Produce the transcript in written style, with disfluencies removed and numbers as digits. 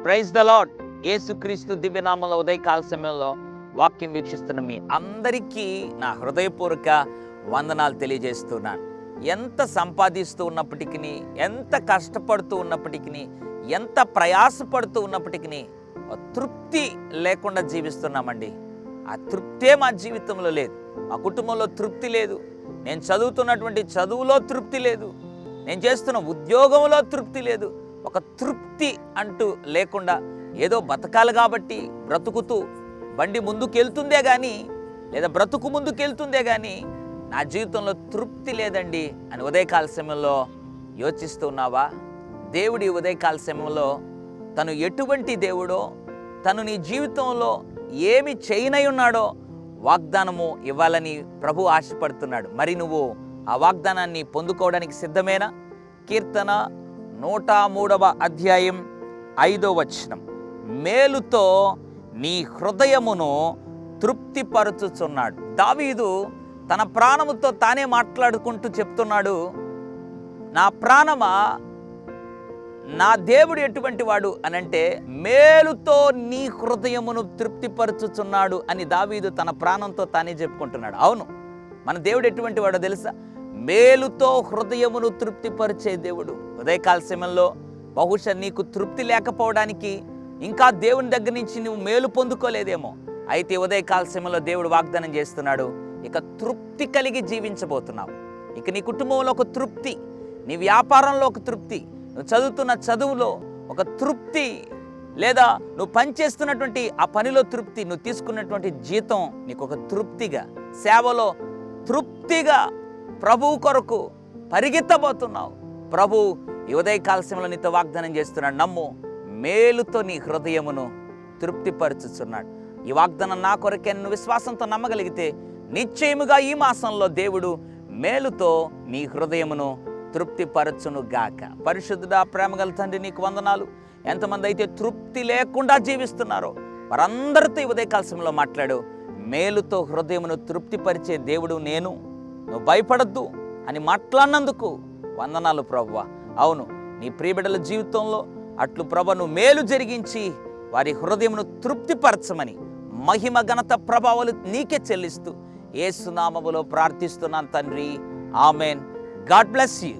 Praise the lord. యేసుక్రీస్తు దివ్యనామంలో ఉదయకాల సమయంలో వాక్యం వీక్షిస్తున్న మీ అందరికీ నా హృదయపూర్వక వందనాలు తెలియజేస్తున్నాను. ఎంత సంపాదిస్తూ ఉన్నప్పటికీ, ఎంత కష్టపడుతూ ఉన్నప్పటికీ, ఎంత ప్రయాసపడుతూ ఉన్నప్పటికీ తృప్తి లేకుండా జీవిస్తున్నామండి. ఆ తృప్తే మా జీవితంలో లేదు. మా కుటుంబంలో తృప్తి లేదు. నేను చదువుతున్నటువంటి చదువులో తృప్తి లేదు. నేను చేస్తున్న ఉద్యోగంలో తృప్తి లేదు. ఒక తృప్తి అంటూ లేకుండా ఏదో బతకాలి కాబట్టి బ్రతుకుతూ బండి ముందుకెళ్తుందే కానీ, లేదా బ్రతుకు ముందుకెళ్తుందే కానీ నా జీవితంలో తృప్తి లేదండి అని ఉదయకాల సమయంలో యోచిస్తున్నావా? దేవుడి ఉదయకాల సమయంలో తను ఎటువంటి దేవుడో, తను నీ జీవితంలో ఏమి చేయనై ఉన్నాడో వాగ్దానము ఇవ్వాలని ప్రభు ఆశపడుతున్నాడు. మరి నువ్వు ఆ వాగ్దానాన్ని పొందుకోవడానికి సిద్ధమేనా? కీర్తన 103వ అధ్యాయం 5వ వచనం, మేలుతో నీ హృదయమును తృప్తిపరచుచున్నాడు. దావీదు తన ప్రాణముతో తానే మాట్లాడుకుంటూ చెప్తున్నాడు, నా ప్రాణమా నా దేవుడు ఎటువంటి వాడు అనంటే మేలుతో నీ హృదయమును తృప్తిపరచుచున్నాడు అని దావీదు తన ప్రాణంతో తానే చెప్పుకుంటున్నాడు. అవును, మన దేవుడు ఎటువంటి వాడో తెలుసా? మేలుతో హృదయమును తృప్తిపరిచే దేవుడు. ఉదయకాల సమయంలో బహుశా నీకు తృప్తి లేకపోవడానికి ఇంకా దేవుని దగ్గర నుంచి నువ్వు మేలు పొందుకోలేదేమో. అయితే ఉదయకాల సమయంలో దేవుడు వాగ్దానం చేస్తున్నాడు, ఇక తృప్తి కలిగి జీవించబోతున్నావు. ఇక నీ కుటుంబంలో ఒక తృప్తి, నీ వ్యాపారంలో ఒక తృప్తి, నువ్వు చదువుతున్న చదువులో ఒక తృప్తి, లేదా నువ్వు పనిచేస్తున్నటువంటి ఆ పనిలో తృప్తి, నువ్వు తీసుకున్నటువంటి జీతం నీకు ఒక తృప్తిగా, సేవలో తృప్తిగా ప్రభువు కొరకు పరిగెత్తబోతున్నావు. ప్రభు ఈ ఉదయకాల సమయంలో నీతో వాగ్దానం చేస్తున్నాడు, నమ్ము, మేలుతో నీ హృదయమును తృప్తిపరచుచున్నాడు. ఈ వాగ్దానం నా కొరకే నువ్వు విశ్వాసంతో నమ్మగలిగితే నిశ్చయముగా ఈ మాసంలో దేవుడు మేలుతో నీ హృదయమును తృప్తిపరచును గాక. పరిశుద్ధుడా, ప్రేమగల తండ్రి, నీకు వందనాలు. ఎంతమంది అయితే తృప్తి లేకుండా జీవిస్తున్నారో వారందరితో ఈ ఉదయకాల సమయంలో మాట్లాడు. మేలుతో హృదయమును తృప్తిపరిచే దేవుడు నేను, నువ్వు భయపడద్దు అని మాట్లాడినందుకు వందనాలు ప్రభువా. అవును, నీ ప్రియబిడ్డల జీవితంలో అట్లు ప్రభు నువ్వు మేలు జరిగించి వారి హృదయమును తృప్తిపరచమని మహిమ ఘనత ప్రభావాలు నీకే చెల్లిస్తూ యేసు నామములో ప్రార్థిస్తున్నాను తండ్రి. ఆమెన్. God bless you.